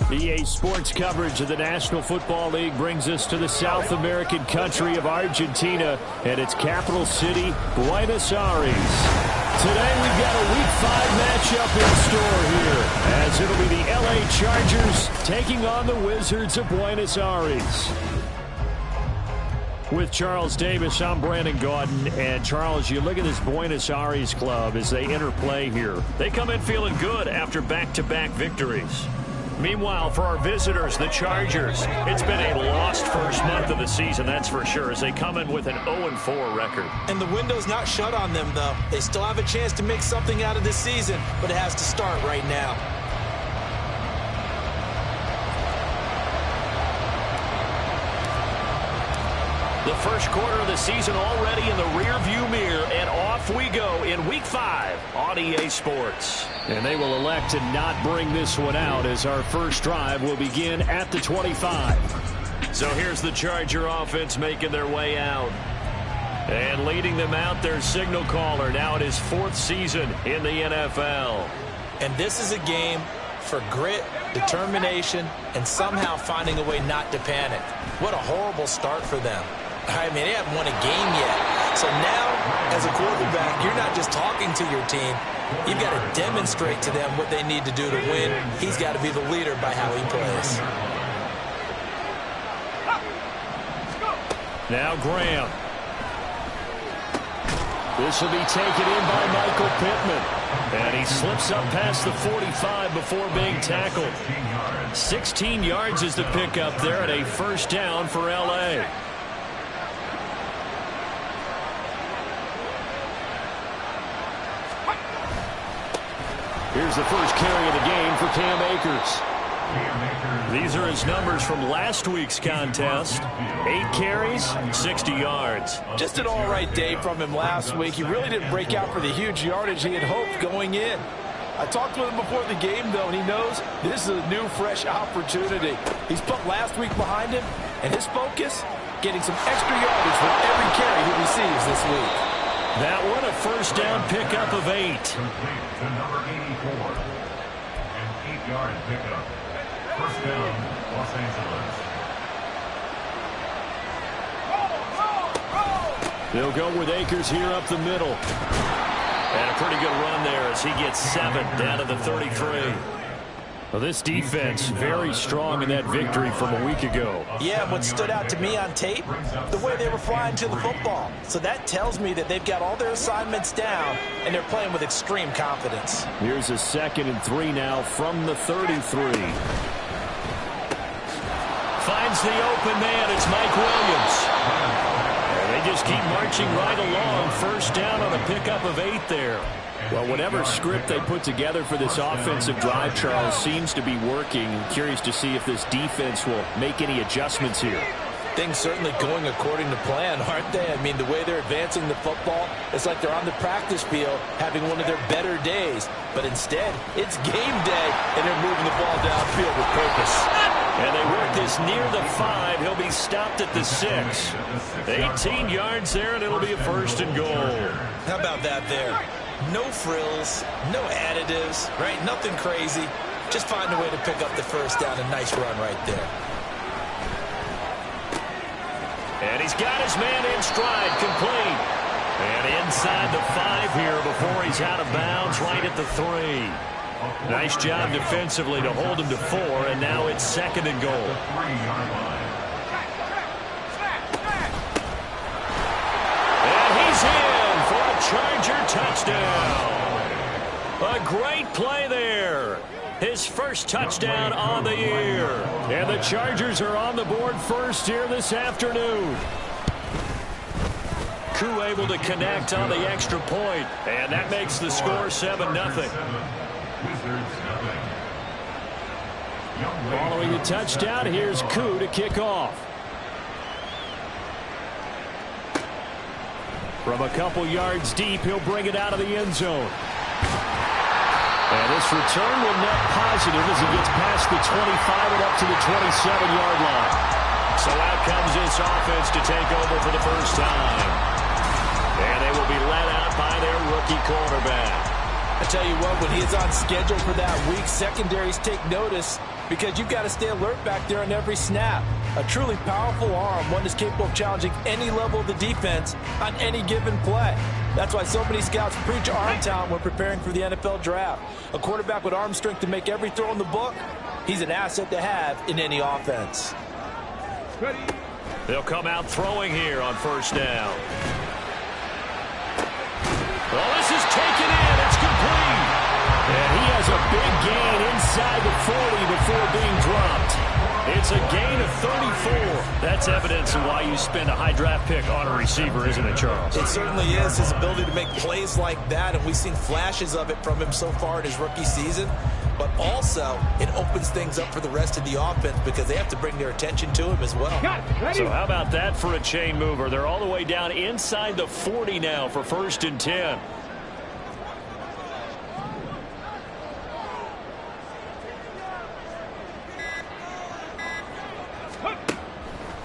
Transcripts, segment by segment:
EA Sports coverage of the National Football League brings us to the South American country of Argentina and its capital city, Buenos Aires. Today we've got a Week 5 matchup in store here, as it'll be the LA Chargers taking on the Wizards of Buenos Aires. With Charles Davis, I'm Brandon Gaudin. And Charles, you look at this Buenos Aires club as they enter play here. They come in feeling good after back-to-back victories. Meanwhile, for our visitors, the Chargers, it's been a lost first month of the season, that's for sure, as they come in with an 0-4 record. And the window's not shut on them, though. They still have a chance to make something out of this season, but it has to start right now. The first quarter of the season already in the rearview mirror, and off we go in Week 5 on EA Sports. And they will elect to not bring this one out as our first drive will begin at the 25. So here's the Charger offense making their way out. And leading them out, their signal caller, now in his 4th season in the NFL. And this is a game for grit, determination, and somehow finding a way not to panic. What a horrible start for them. I mean, they haven't won a game yet. So now, as a quarterback, you're not just talking to your team. You've got to demonstrate to them what they need to do to win. He's got to be the leader by how he plays. Now Graham. This will be taken in by Michael Pittman. And he slips up past the 45 before being tackled. 16 yards is the pickup there and a first down for L.A. Here's the first carry of the game for Cam Akers. These are his numbers from last week's contest. 8 carries, 60 yards. Just an all-right day from him last week. He really didn't break out for the huge yardage he had hoped going in. I talked with him before the game, though, and he knows this is a new, fresh opportunity. He's put last week behind him, and his focus, getting some extra yardage for every carry he receives this week. That one a first down pickup of 8. Complete to number 84. An 8-yard pickup. First down, Los Angeles. They'll go with Akers here up the middle. And a pretty good run there as he gets 7 down to the 33. Well, this defense very strong in that victory from a week ago. Yeah, what stood out to me on tape, the way they were flying to the football. So that tells me that they've got all their assignments down, and they're playing with extreme confidence. Here's a 2nd and 3 now from the 33. Finds the open man. It's Mike Williams. And they just keep marching right along. First down on a pickup of 8 there. Well, whatever script they put together for this offensive drive, Charles, seems to be working. Curious to see if this defense will make any adjustments here. Things certainly going according to plan, aren't they? I mean, the way they're advancing the football, it's like they're on the practice field having one of their better days. But instead, it's game day, and they're moving the ball downfield with purpose. And they work this near the 5. He'll be stopped at the 6. 18 yards there, and it'll be a first and goal. How about that there? No frills, no additives, right? Nothing crazy. Just find a way to pick up the first down. A nice run right there. And he's got his man in stride, complete. And inside the 5 here before he's out of bounds, right at the 3. Nice job defensively to hold him to 4, and now it's 2nd and goal. And he's in for a Charger touchdown. A great play there. His first touchdown on the year. And the Chargers are on the board first here this afternoon. Koo able to connect on the extra point, and that makes the score 7-0. Following the touchdown, here's Koo to kick off. From a couple yards deep, he'll bring it out of the end zone. And this return will net positive as he gets past the 25 and up to the 27-yard line. So out comes this offense to take over for the first time. And they will be led out by their rookie quarterback. I tell you what, when he is on schedule for that week, secondaries take notice. because you've got to stay alert back there on every snap. A truly powerful arm, one that's capable of challenging any level of the defense on any given play. That's why so many scouts preach arm talent when preparing for the NFL draft. A quarterback with arm strength to make every throw in the book, he's an asset to have in any offense. They'll come out throwing here on first down. Well, this is taken in. It's complete. And he has a big gain inside the 40 before being dropped. It's a gain of 34. That's evidence of why you spend a high draft pick on a receiver, isn't it, Charles? It certainly is. His ability to make plays like that, and we've seen flashes of it from him so far in his rookie season. But also, it opens things up for the rest of the offense because they have to bring their attention to him as well. So how about that for a chain mover? They're all the way down inside the 40 now for 1st and 10.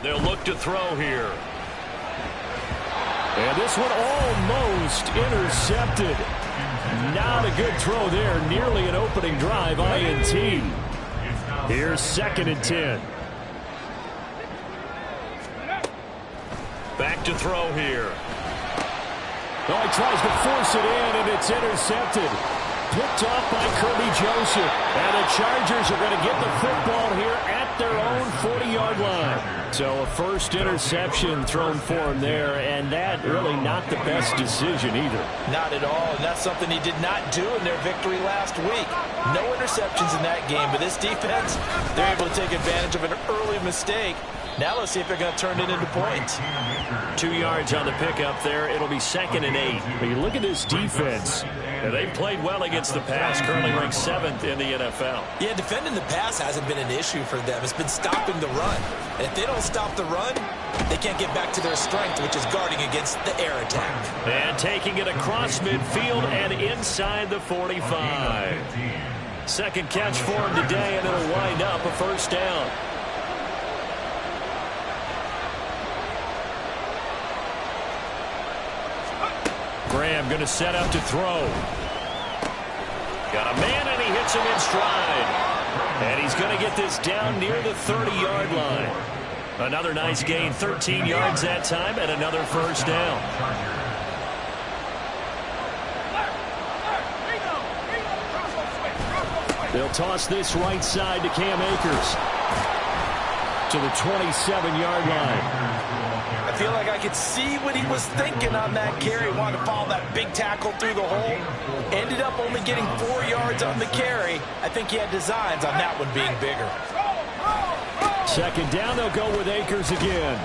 They'll look to throw here. And this one almost intercepted. Not a good throw there. Nearly an opening drive, INT. Here's 2nd and 10. Back to throw here. Oh, he tries to force it in, and it's intercepted. Picked off by Kirby Joseph. And the Chargers are going to get the football here at their own 40-yard line. So a first interception thrown for him there, and that really not the best decision either. Not at all, and that's something he did not do in their victory last week. No interceptions in that game, but this defense, they're able to take advantage of an early mistake. Now let's see if they're going to turn it into points. 2 yards on the pickup there. It'll be 2nd and 8. But you look at this defense. They've played well against the pass, currently ranked 7th in the NFL. Yeah, defending the pass hasn't been an issue for them. It's been stopping the run. And if they don't stop the run, they can't get back to their strength, which is guarding against the air attack. And taking it across midfield and inside the 45. Second catch for him today, and it'll wind up a first down. Graham going to set up to throw. Got a man, and he hits him in stride. And he's going to get this down near the 30-yard line. Another nice gain, 13 yards that time, and another first down. They'll toss this right side to Cam Akers to the 27-yard line. I feel like I could see what he was thinking on that carry. Wanted to follow that big tackle through the hole. Ended up only getting 4 yards on the carry. I think he had designs on that one being bigger. 2nd down, they'll go with Akers again.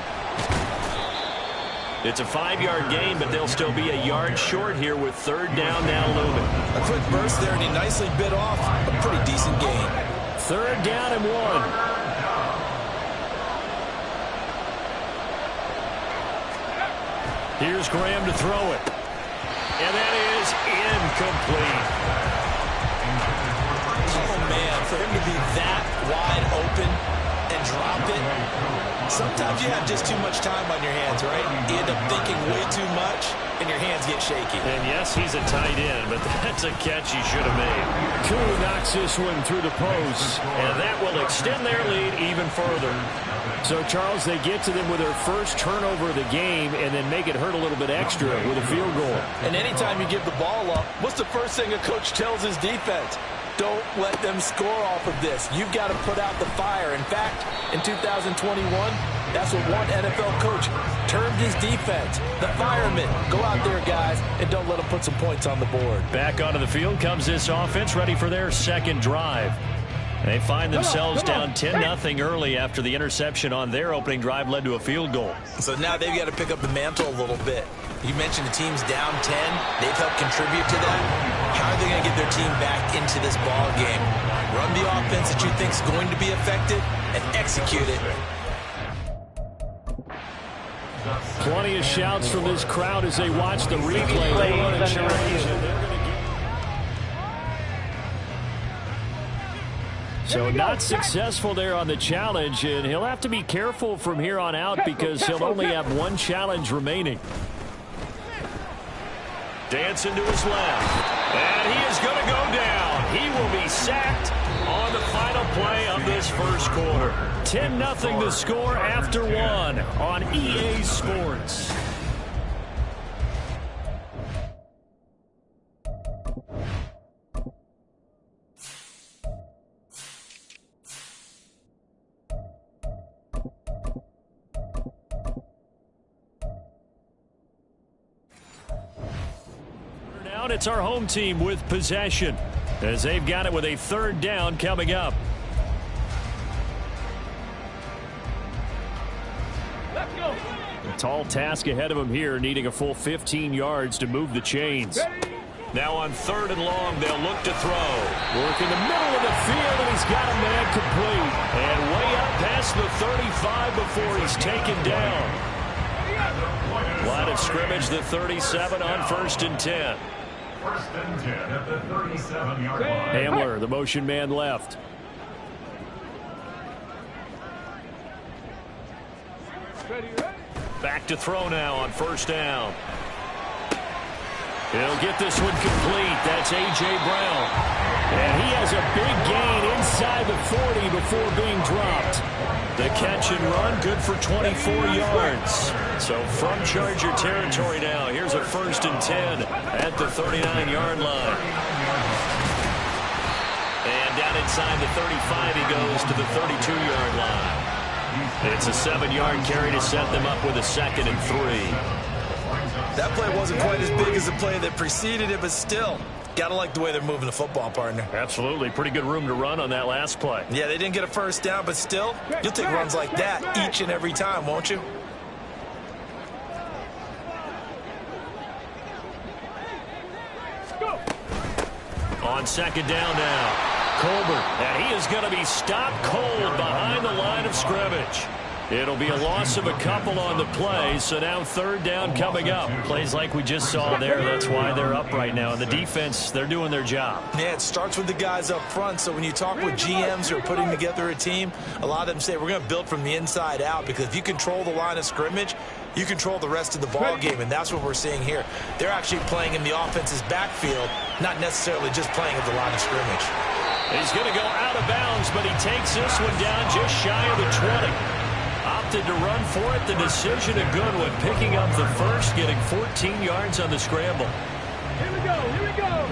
It's a 5-yard gain, but they'll still be a yard short here with 3rd down now looming. A quick burst there, and he nicely bit off a pretty decent gain. 3rd down and 1. Here's Graham to throw it. And that is incomplete. Oh, man, for him to be that wide open and drop it. Sometimes you have just too much time on your hands, right? You end up thinking way too much, and your hands get shaky. And yes, he's a tight end, but that's a catch he should have made. Koo knocks this one through the post, and that will extend their lead even further. So, Charles, they get to them with their first turnover of the game and then make it hurt a little bit extra with a field goal. And anytime you give the ball up, what's the first thing a coach tells his defense? Don't let them score off of this. You've got to put out the fire. In fact, in 2021, that's what one NFL coach termed his defense. The firemen. Go out there, guys, and don't let them put some points on the board. Back onto the field comes this offense, ready for their second drive. They find themselves down 10-0 early after the interception on their opening drive led to a field goal. So now they've got to pick up the mantle a little bit. You mentioned the team's down 10. They've helped contribute to that. How are they going to get their team back into this ball game? Run the offense that you think is going to be effective and execute it. Plenty of shouts from this crowd as they watch the replay. They run a challenge. So not successful there on the challenge, and he'll have to be careful from here on out because he'll only have one challenge remaining. Dancing to his left, and he is going to go down. He will be sacked on the final play of this 10-0 the score after one on EA Sports. Now it's our home team with possession as they've got it with a third down coming up. A tall task ahead of him here, needing a full 15 yards to move the chains. Now on 3rd and long, they'll look to throw. Work in the middle of the field, and he's got a man complete. And way up past the 35 before he's taken down. Line of scrimmage, the 37 on 1st and 10. 1st and 10 at the 37-yard line. Hamler, the motion man left. Back to throw now on 1st down. He'll get this one complete. That's A.J. Brown. And he has a big gain inside the 40 before being dropped. The catch and run, good for 24 yards. So from Charger territory now, here's a 1st and 10 at the 39-yard line. And down inside the 35, he goes to the 32-yard line. It's a 7-yard carry to set them up with a 2nd and 3. That play wasn't quite as big as the play that preceded it, but still, got to like the way they're moving the football, partner. Absolutely. Pretty good room to run on that last play. Yeah, they didn't get a 1st down, but still, you'll take runs like that each and every time, won't you? On 2nd down now. Colbert, and he is going to be stopped cold behind the line of scrimmage. It'll be a loss of a couple on the play, so now 3rd down coming up. Plays like we just saw there, that's why they're up right now. And the defense, they're doing their job. Yeah, it starts with the guys up front, so when you talk with GMs who are putting together a team, a lot of them say we're going to build from the inside out, because if you control the line of scrimmage, you control the rest of the ball game, and that's what we're seeing here. They're actually playing in the offense's backfield, not necessarily just playing at the line of scrimmage. He's going to go out of bounds, but he takes this one down just shy of the 20. Opted to run for it. The decision a good one, picking up the first, getting 14 yards on the scramble. Here we go, here we go.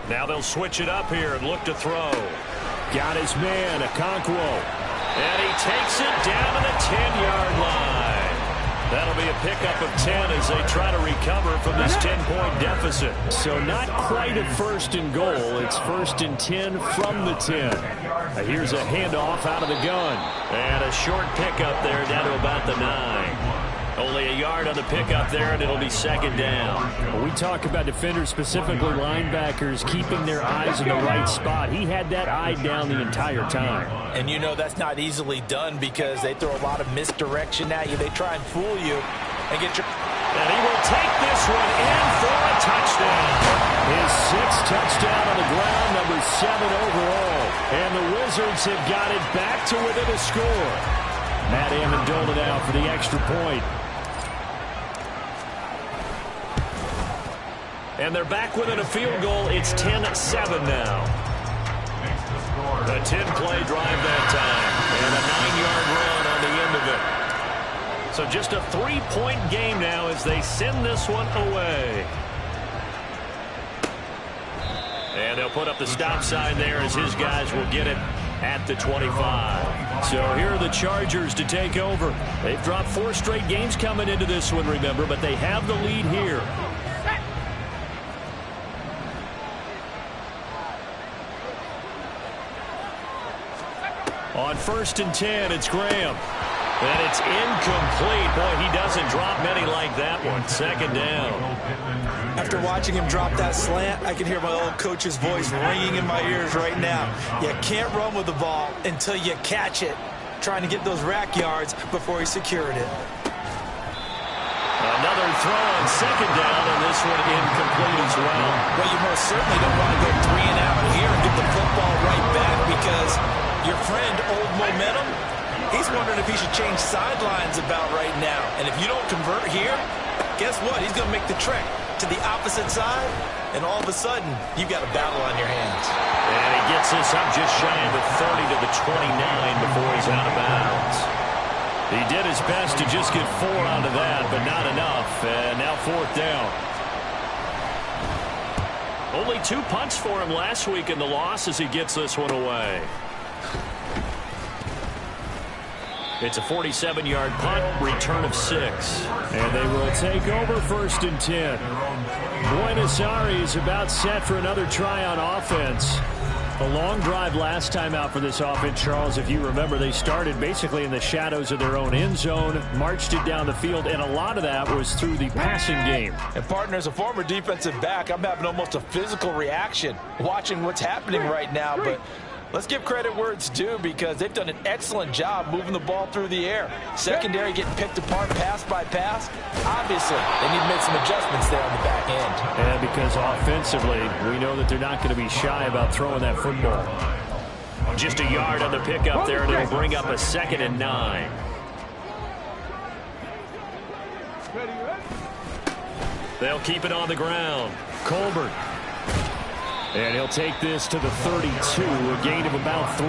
Now they'll switch it up here and look to throw. Got his man, Okonkwo. And he takes it down to the 10-yard line. That'll be a pickup of 10 as they try to recover from this 10-point deficit. So not quite a 1st and goal. It's 1st and 10 from the 10. Here's a handoff out of the gun. And a short pickup there down to about the 9. Only a yard on the pickup there, and it'll be 2nd down. When we talk about defenders, specifically linebackers, keeping their eyes in the right spot. He had that eye down the entire time. And you know that's not easily done because they throw a lot of misdirection at you. They try and fool you and get your... And he will take this one in for a touchdown. His 6th touchdown on the ground, number 7 overall. And the Wizards have got it back to within a score. Matt Amendola now for the extra point. And they're back within a field goal. It's 10-7 now. A 10-play drive that time. And a 9-yard run on the end of it. So just a 3-point game now as they send this one away. And they'll put up the stop sign there as his guys will get it at the 25. So here are the Chargers to take over. They've dropped 4 straight games coming into this one, remember, but they have the lead here. On 1st and 10, it's Graham. And it's incomplete. Boy, he doesn't drop many like that one. 2nd down. After watching him drop that slant, I can hear my old coach's voice ringing in my ears right now. You can't run with the ball until you catch it. Trying to get those rack yards before he secured it. Another throw on 2nd down, and this one incomplete as well. Well, you most certainly don't want to go 3 and out here and get the football right back because your friend, Old Momentum, he's wondering if he should change sidelines about right now. And if you don't convert here, guess what? He's going to make the trek to the opposite side and all of a sudden, you've got a battle on your hands. And he gets this up just shy of the 30 to the 29 before he's out of bounds. He did his best to just get 4 out of that, but not enough. And now 4th down. Only 2 punts for him last week in the loss as he gets this one away. It's a 47-yard punt, return of 6. And they will take over 1st and 10. Buenos Aires about set for another try on offense. A long drive last time out for this offense, Charles. If you remember, they started basically in the shadows of their own end zone, marched it down the field, and a lot of that was through the passing game. And, partner, as a former defensive back, I'm having almost a physical reaction watching what's happening right now. But let's give credit where it's due because they've done an excellent job moving the ball through the air. Secondary getting picked apart pass by pass. Obviously, they need to make some adjustments there on the back end. And because offensively, we know that they're not going to be shy about throwing that football. Just a yard on the pickup there, and it'll bring up a 2nd and 9. They'll keep it on the ground. Colbert. And he'll take this to the 32, a gain of about 3.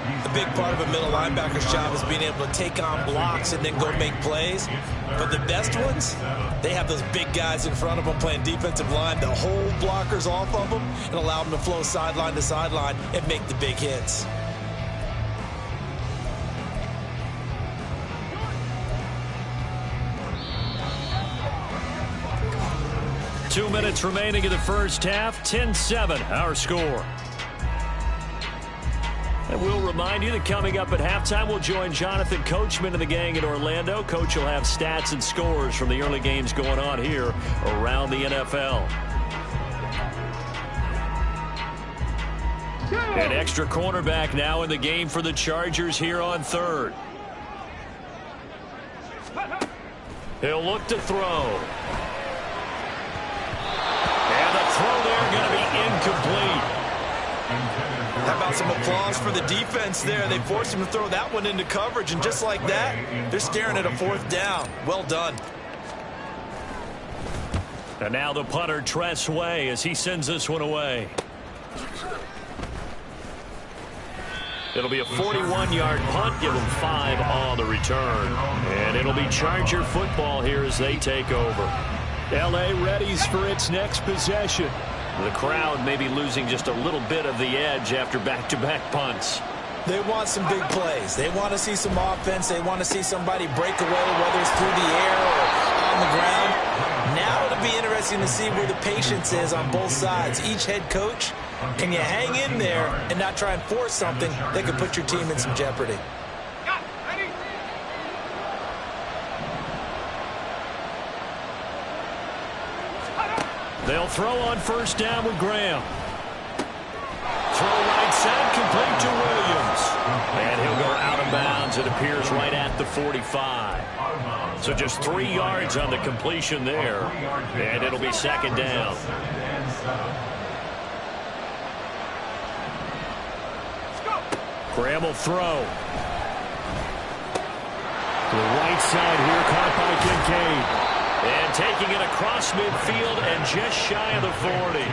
A big part of a middle linebacker's job is being able to take on blocks and then go make plays. But the best ones, they have those big guys in front of them playing defensive line to hold blockers off of them and allow them to flow sideline to sideline and make the big hits. Two minutes remaining in the first half. 10-7, our score. And we'll remind you that coming up at halftime, we'll join Jonathan Coachman and the gang in Orlando. Coach will have stats and scores from the early games going on here around the NFL. An extra cornerback now in the game for the Chargers here on 3rd. He'll look to throw. Throw there going to be incomplete. How about some applause for the defense there? They forced him to throw that one into coverage, and just like that, they're staring at a 4th down. Well done. And now the punter, Tress Way, as he sends this one away. It'll be a 41-yard punt, give them 5 on the return. And it'll be Charger football here as they take over. L.A. readies for its next possession. The crowd may be losing just a little bit of the edge after back-to-back punts. They want some big plays. They want to see some offense. They want to see somebody break away, whether it's through the air or on the ground. Now it'll be interesting to see where the patience is on both sides. Each head coach, can you hang in there and not try and force something that could put your team in some jeopardy? They'll throw on 1st down with Graham. Throw right side, complete to Williams. And he'll go out of bounds. It appears right at the 45. So just 3 yards on the completion there. And it'll be 2nd down. Graham will throw. To the right side here, caught by Kincaid. And taking it across midfield and just shy of the 40.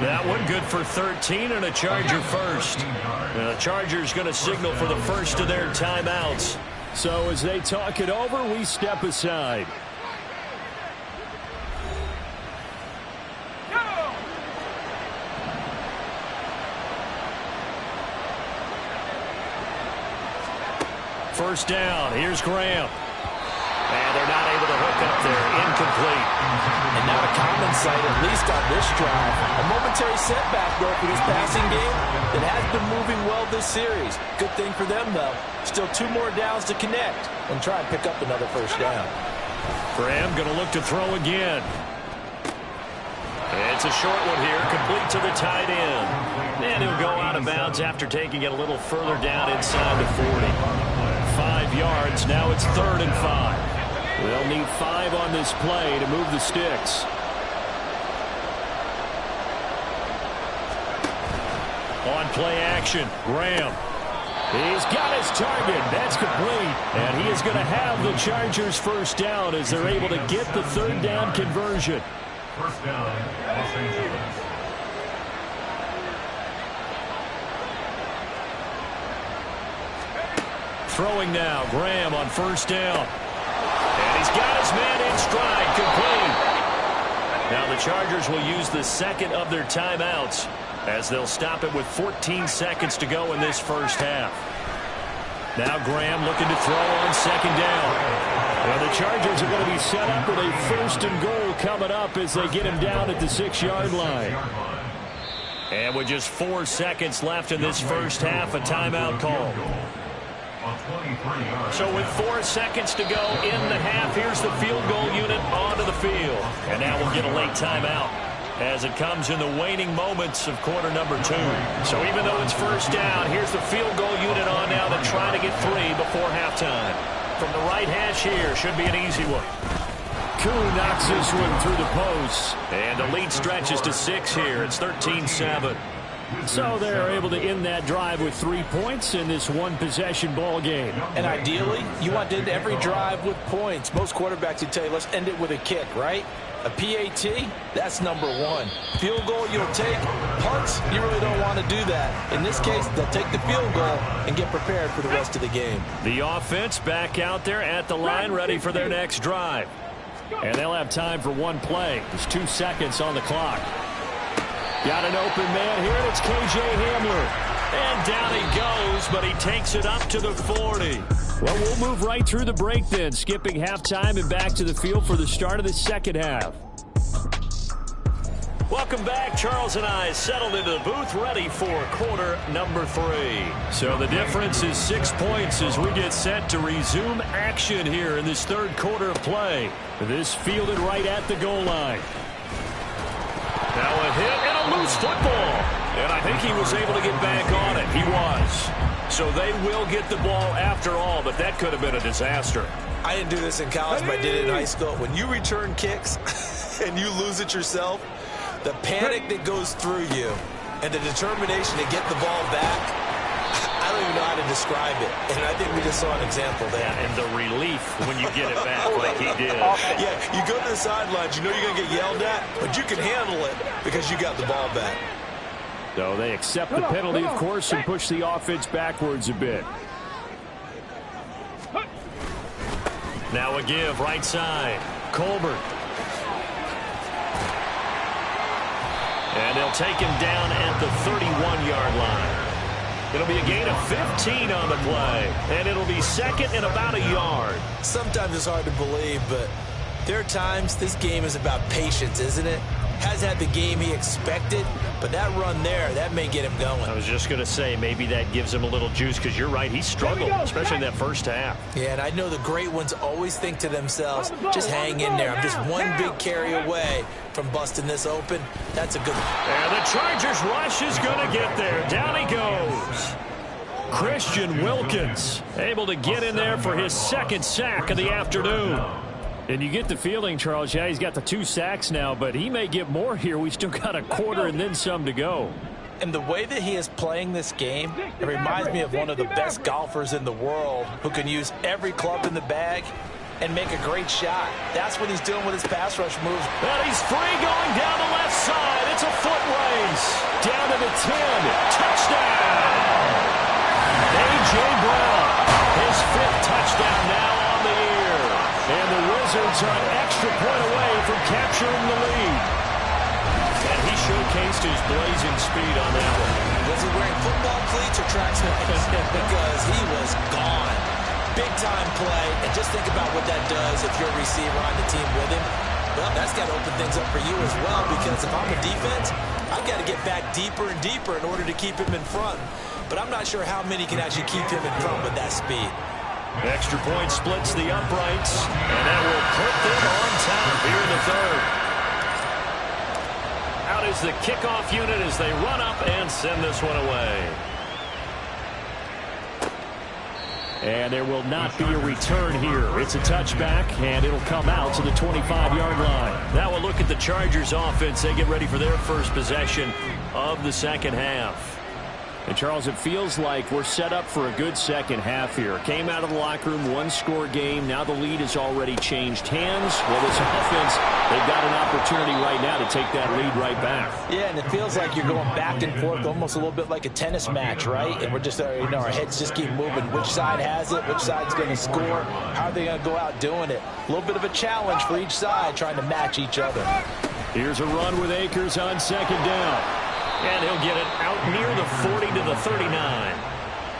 That one good for 13 and a Charger first. And the Chargers going to signal for the first of their timeouts. So as they talk it over, we step aside. First down, here's Graham. And they're not able to hook up there. Incomplete. And not a common sight, at least on this drive. A momentary setback, though, for this passing game that has been moving well this series. Good thing for them, though. Still 2 more downs to connect and try and pick up another 1st down. Graham going to look to throw again. It's a short one here, complete to the tight end. And he'll go out of bounds after taking it a little further down inside the 40. 5 yards, now it's 3rd and 5. They'll need 5 on this play to move the sticks. On play action, Graham. He's got his target. That's complete. And he is going to have the Chargers 1st down as they're able to get the 3rd down conversion. First down, Los Angeles. Throwing now, Graham on first down. And he's got his man in stride, complete. Now the Chargers will use the second of their timeouts as they'll stop it with 14 seconds to go in this first half. Now Graham looking to throw on second down. Well, the Chargers are going to be set up with a 1st and goal coming up as they get him down at the 6-yard line. And with just 4 seconds left in this first half, a timeout call. So with 4 seconds to go in the half, here's the field goal unit onto the field. And now we'll get a late timeout as it comes in the waning moments of quarter number 2. So even though it's first down, here's the field goal unit on now to try to get 3 before halftime. From the right hash here, should be an easy one. Koo knocks this one through the post. And the lead stretches to 6 here. It's 13-7. So they're able to end that drive with 3 points in this one-possession ball game. And ideally, you want to end every drive with points. Most quarterbacks would tell you, let's end it with a kick, right? A PAT, that's number 1. Field goal, you'll take. Punts, you really don't want to do that. In this case, they'll take the field goal and get prepared for the rest of the game. The offense back out there at the line, ready for their next drive. And they'll have time for one play. There's 2 seconds on the clock. Got an open man here, and it's K.J. Hamler. And down he goes, but he takes it up to the 40. Well, we'll move right through the break then, skipping halftime and back to the field for the start of the second half. Welcome back. Charles and I settled into the booth, ready for quarter number 3. So the difference is 6 points as we get set to resume action here in this third quarter of play. This fielded right at the goal line. Now a hit and a loose football. And I think he was able to get back on it. He was. So they will get the ball after all, but that could have been a disaster. I didn't do this in college, but I did it in high school. When you return kicks and you lose it yourself, the panic that goes through you and the determination to get the ball back, I don't even know how to describe it. And I think we just saw an example there. Yeah, and the relief when you get it back like he did. Yeah, you go to the sidelines, you know you're going to get yelled at, but you can handle it because you got the ball back. So they accept the penalty, of course, and push the offense backwards a bit. Now a give, right side. Colbert. And they'll take him down at the 31-yard line. It'll be a gain of 15 on the play, and it'll be second and about a yard. Sometimes it's hard to believe, but there are times this game is about patience, isn't it? Has had the game he expected, but that run there, that may get him going. I was just going to say, maybe that gives him a little juice, because you're right, he struggled, especially in that first half. Yeah, and I know the great ones always think to themselves, just hang in there. I'm just one big carry away from busting this open. That's a good one. And the Chargers rush is going to get there. Down he goes. Christian Wilkins able to get in there for his second sack of the afternoon. And you get the feeling, Charles, yeah, he's got the 2 sacks now, but he may get more here. We still got a quarter and then some to go. And the way that he is playing this game, it reminds me of one of the best golfers in the world who can use every club in the bag and make a great shot. That's what he's doing with his pass rush moves. And he's free going down the left side. It's a foot race. Down to the 10. Touchdown. A.J. Brown, his 5th touchdown now on the year. And the Wizards are an extra point away from capturing the lead. And he showcased his blazing speed on that one. Was he wearing football cleats or track slippers? Because he was gone. Big-time play. And just think about what that does if you're a receiver on the team with him. Well, that's got to open things up for you as well, because if I'm a defense, I've got to get back deeper and deeper in order to keep him in front. But I'm not sure how many can actually keep him in front with that speed. Extra point splits the uprights, and that will put them on top here in the third. Out is the kickoff unit as they run up and send this one away. And there will not be a return here. It's a touchback, and it'll come out to the 25-yard line. Now we'll look at the Chargers offense. They get ready for their first possession of the second half. And, Charles, it feels like we're set up for a good second half here. Came out of the locker room, one-score game. Now the lead has already changed hands. Well, this offense, they've got an opportunity right now to take that lead right back. Yeah, and it feels like you're going back and forth, almost a little bit like a tennis match, right? And we're just, our heads just keep moving. Which side has it? Which side's going to score? How are they going to go out doing it? A little bit of a challenge for each side, trying to match each other. Here's a run with Akers on second down. And he'll get it out near the 40 to the 39.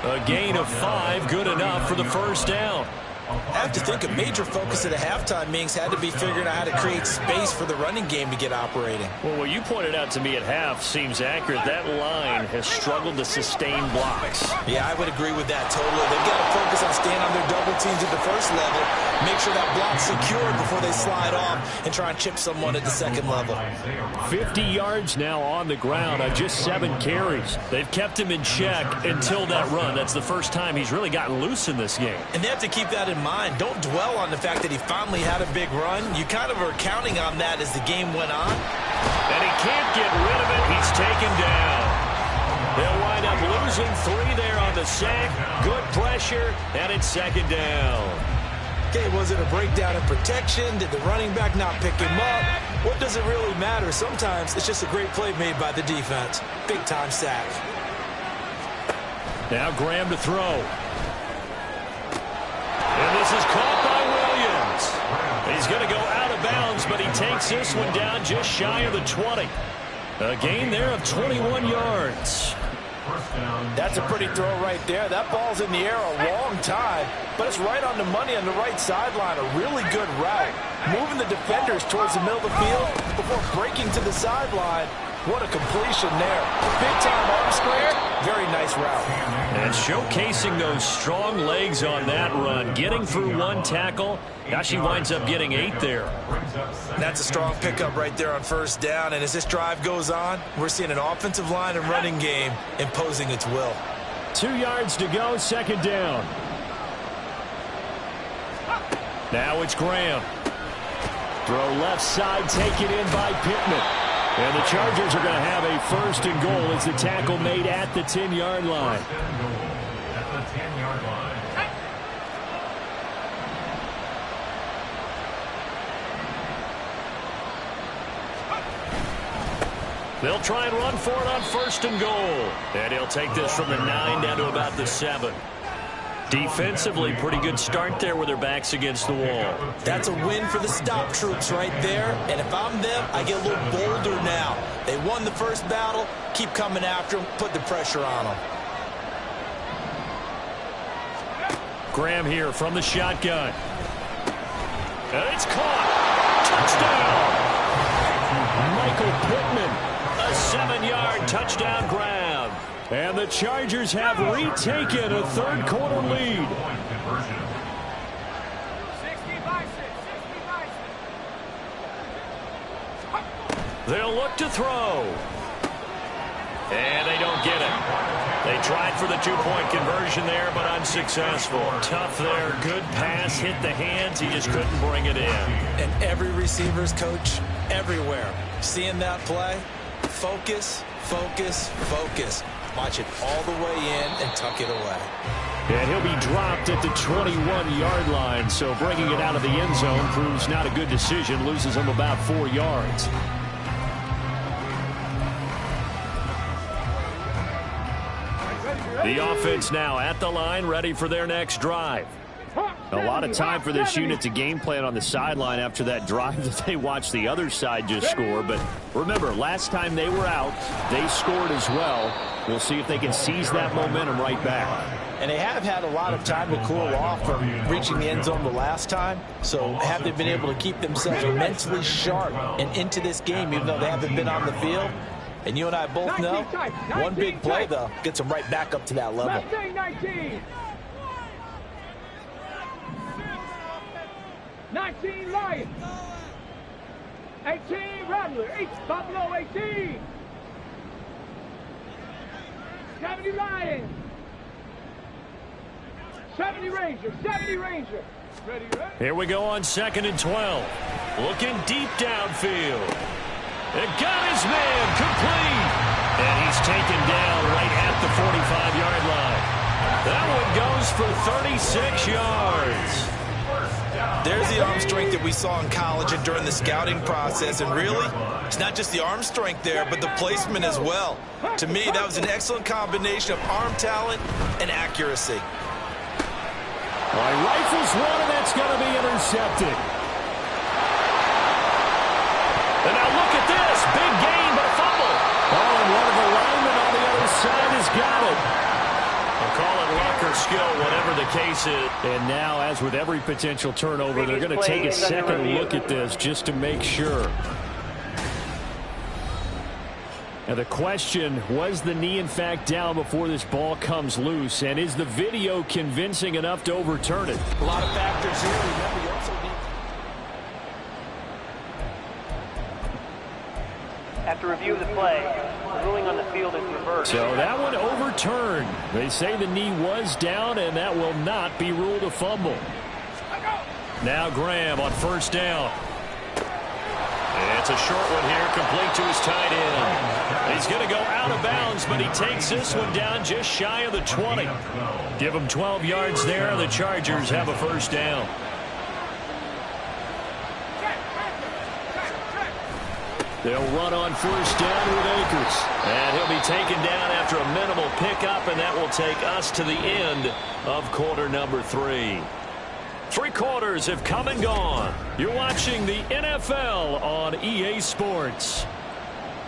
A gain of 5, good enough for the first down. I have to think a major focus of the halftime meetings had to be figuring out how to create space for the running game to get operating. Well, what you pointed out to me at half seems accurate. That line has struggled to sustain blocks. Yeah, I would agree with that totally. They've got to focus on staying on their double teams at the first level, make sure that block's secured before they slide off and try and chip someone at the second level. 50 yards now on the ground on just 7 carries. They've kept him in check until that run. That's the first time he's really gotten loose in this game. And they have to keep that in mind. Don't dwell on the fact that he finally had a big run. You kind of are counting on that as the game went on. And he can't get rid of it. He's taken down. They'll wind up losing 3 there on the sack. Good pressure, and it's second down. Okay, was it a breakdown in protection? Did the running back not pick him up? What does it really matter? Sometimes it's just a great play made by the defense. Big-time sack. Now Graham to throw. And this is caught by Williams. He's going to go out of bounds, but he takes this one down just shy of the 20. A gain there of 21 yards. That's a pretty throw right there. That ball's in the air a long time, but it's right on the money on the right sideline. A really good route. Moving the defenders towards the middle of the field before breaking to the sideline. What a completion there. Big-time arm square. Very nice route. And showcasing those strong legs on that run. Getting through one tackle. Gosh, he winds up getting 8 there. That's a strong pickup right there on first down. And as this drive goes on, we're seeing an offensive line and running game imposing its will. 2 yards to go, second down. Now it's Graham. Throw left side, taken in by Pittman. And the Chargers are going to have a first and goal as the tackle made at the 10-yard line. At the 10-yard line. They'll try and run for it on first and goal. And he'll take this from the 9 down to about the 7. Defensively, pretty good start there with their backs against the wall. That's a win for the stop troops right there. And if I'm them, I get a little bolder now. They won the first battle. Keep coming after them. Put the pressure on them. Graham here from the shotgun. And it's caught. Touchdown. Michael Pittman. A 7-yard touchdown grab. And the Chargers have retaken a third-quarter lead. They'll look to throw. And they don't get it. They tried for the 2-point conversion there, but unsuccessful. Tough there. Good pass. Hit the hands. He just couldn't bring it in. And every receiver's coach everywhere. Seeing that play, focus, focus, focus. Watch it all the way in and tuck it away. And he'll be dropped at the 21-yard line, so bringing it out of the end zone proves not a good decision. Loses him about 4 yards. The offense now at the line, ready for their next drive. A lot of time for this unit to game plan on the sideline after that drive that they watched the other side just score. But remember, last time they were out, they scored as well. We'll see if they can seize that momentum right back. And they have had a lot of time to cool off from reaching the end zone the last time. So have they been able to keep themselves mentally sharp and into this game, even though they haven't been on the field? And you and I both know, one big play, though, gets them right back up to that level. 19 Lions. 18 Rattler. 8 Buffalo 18. 70 Lions. 70 Ranger. 70 Ranger. Ready, ready? Here we go on 2nd and 12. Looking deep downfield. It got his man complete. And he's taken down right at the 45-yard line. That one goes for 36 yards. There's the arm strength that we saw in college and during the scouting process. And really, it's not just the arm strength there, but the placement as well. To me, that was an excellent combination of arm talent and accuracy. All right, rifles one, and that's going to be intercepted. And now look at this. Big gain, but a fumble. Oh, and one of the linemen on the other side has got it. They'll call it luck or skill, whatever the case is. And now, as with every potential turnover, they're going to take a second look at this just to make sure. Now the question, was the knee in fact down before this ball comes loose? And is the video convincing enough to overturn it? A lot of factors here. Remember, you also need... After review of the play, the ruling on the field is reversed. So that one overturned. They say the knee was down, and that will not be ruled a fumble. Now Graham on first down. It's a short one here, complete to his tight end. He's going to go out of bounds, but he takes this one down just shy of the 20. Give him 12 yards there. The Chargers have a first down. They'll run on first down with Akers. And he'll be taken down after a minimal pickup, and that will take us to the end of quarter number 3. 3 quarters have come and gone. You're watching the NFL on EA Sports.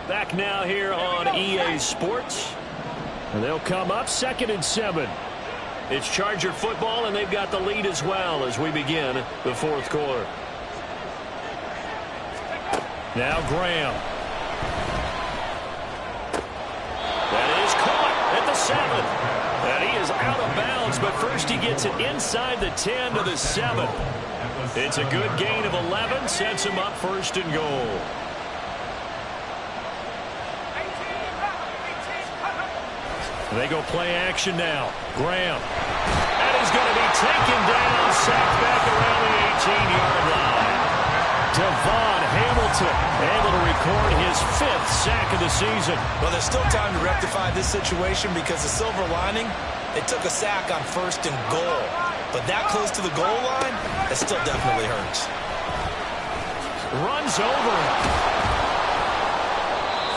Back now here on EA Sports. And they'll come up 2nd and 7. It's Charger football, and they've got the lead as well as we begin the 4th quarter. Now Graham. That is caught at the 7. And he is out of bounds, but first he gets it inside the 10 to the 7. It's a good gain of 11, sets him up 1st and goal. They go play action now. Graham. And he's going to be taken down, sacked back around the 18-yard line. Devon Hamilton able to record his 5th sack of the season. Well, there's still time to rectify this situation because the silver lining, it took a sack on 1st and goal. But that close to the goal line, it still definitely hurts. Runs over him.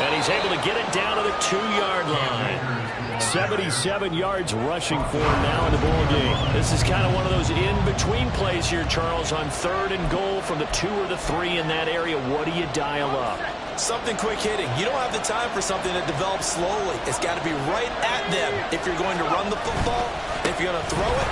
And he's able to get it down to the 2-yard line. 77 yards rushing for him now in the ball game. This is kind of one of those in-between plays here, Charles, on 3rd and goal from the 2 or the 3 in that area. What do you dial up? Something quick hitting. You don't have the time for something that develops slowly. It's got to be right at them if you're going to run the football, if you're going to throw it.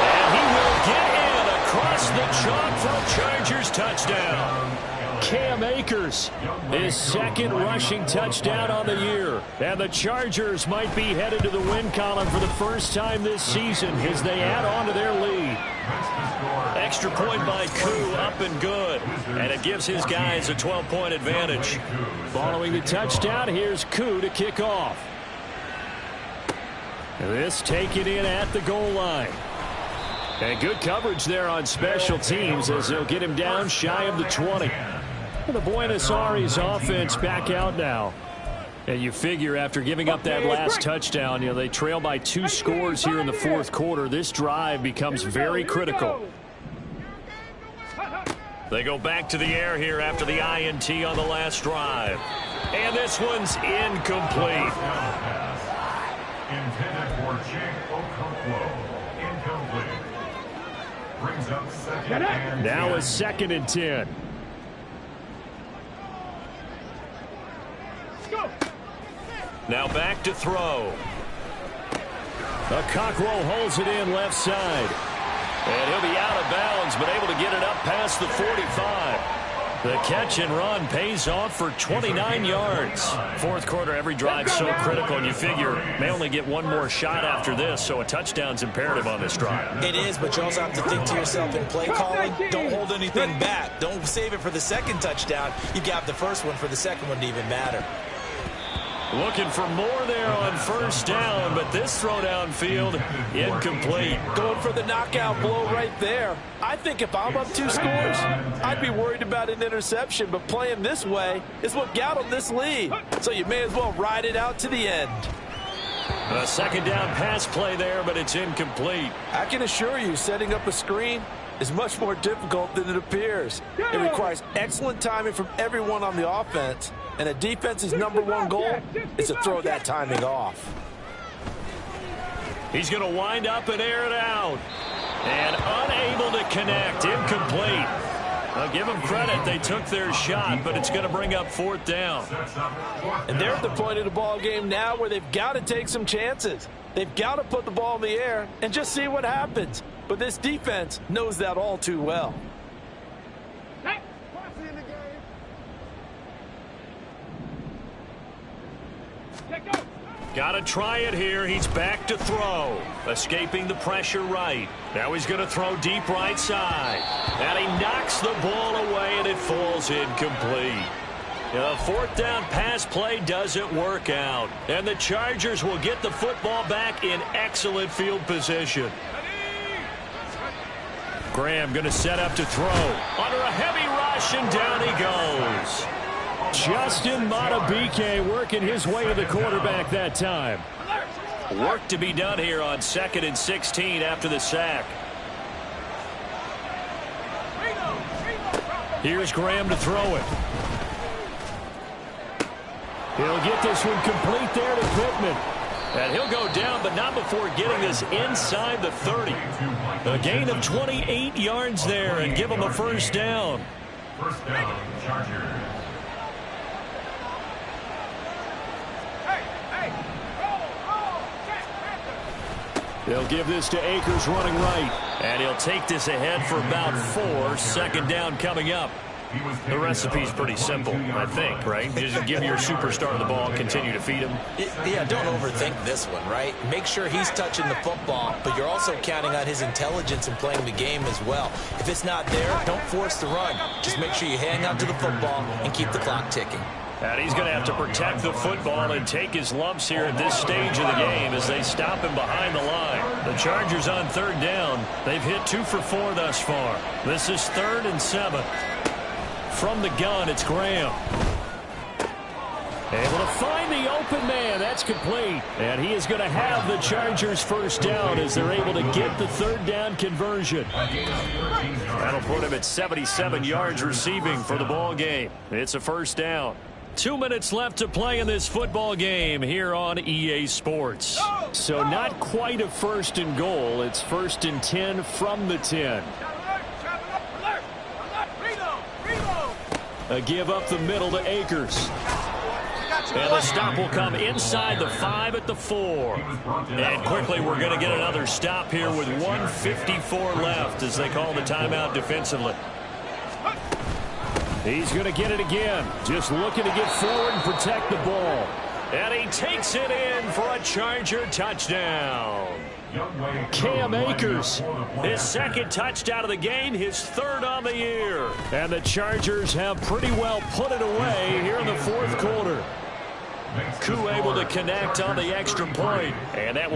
And he will get in across the chalk for a Chargers touchdown. Cam Akers, his 2nd rushing touchdown on the year. And the Chargers might be headed to the win column for the first time this season as they add on to their lead. Extra point by Koo, up and good. And it gives his guys a 12-point advantage. Following the touchdown, here's Koo to kick off. This taken in at the goal line. And good coverage there on special teams as they'll get him down shy of the 20. The Buenos Aires offense back out now. And you figure after giving up that last touchdown, they trail by 2 scores here in the 4th quarter. This drive becomes very critical. They go back to the air here after the INT on the last drive. And this one's incomplete. Intended for Jake Okonkwo. Incomplete. Brings up 2nd and 10. Now a 2nd and 10. Now back to throw. The Cockrell holds it in left side. And he'll be out of bounds, but able to get it up past the 45. The catch and run pays off for 29 yards. 4th quarter, every drive so critical, and you figure may only get one more shot after this, so a touchdown's imperative on this drive. It is, but you also have to think to yourself in play calling, don't hold anything back. Don't save it for the 2nd touchdown. You got the 1st one for the 2nd one to even matter. Looking for more there on first down, but this throw downfield incomplete. Going for the knockout blow right there. I think if I'm up 2 scores, I'd be worried about an interception, but playing this way is what got them this lead. So you may as well ride it out to the end. A second down pass play there, but it's incomplete. I can assure you, setting up a screen is much more difficult than it appears. It requires excellent timing from everyone on the offense, and a defense's #1 goal is to throw that timing off. He's going to wind up and air it out. And unable to connect. Incomplete. I'll give them credit. They took their shot, but it's going to bring up 4th down. And they're at the point of the ball game now where they've got to take some chances. They've got to put the ball in the air and just see what happens. But this defense knows that all too well. Got to try it here. He's back to throw. Escaping the pressure right. Now he's going to throw deep right side. And he knocks the ball away, and it falls incomplete. A 4th down pass play doesn't work out. And the Chargers will get the football back in excellent field position. Graham going to set up to throw. Under a heavy rush, and down he goes. Justin Matabike working his way to the quarterback that time. Work to be done here on 2nd and 16 after the sack. Here's Graham to throw it. He'll get this one complete there to Pittman. And he'll go down, but not before getting this inside the 30. A gain of 28 yards there and give him a first down. First down, Chargers. They'll give this to Akers running right. And he'll take this ahead for about 4. 2nd down coming up. The recipe's pretty simple, I think, right? Just give your superstar the ball, continue to feed him. Yeah, don't overthink this one, right? Make sure he's touching the football, but you're also counting on his intelligence in playing the game as well. If it's not there, don't force the run. Just make sure you hang on to the football and keep the clock ticking. And he's going to have to protect the football and take his lumps here at this stage of the game as they stop him behind the line. The Chargers on 3rd down. They've hit 2 for 4 thus far. This is 3rd and 7. From the gun, it's Graham. Able to find the open man. That's complete. And he is going to have the Chargers first down as they're able to get the 3rd down conversion. That'll put him at 77 yards receiving for the ball game. It's a first down. 2 minutes left to play in this football game here on EA Sports. So not quite a 1st and goal. It's 1st and 10 from the 10. A give up the middle to Akers. And the stop will come inside the 5 at the 4. And quickly we're going to get another stop here with 1:54 left as they call the timeout defensively. He's going to get it again. Just looking to get forward and protect the ball. And he takes it in for a Charger touchdown. Cam Akers, his 2nd touchdown of the game, his 3rd on the year. And the Chargers have pretty well put it away here in the 4th quarter. Koo able to connect on the extra point. And that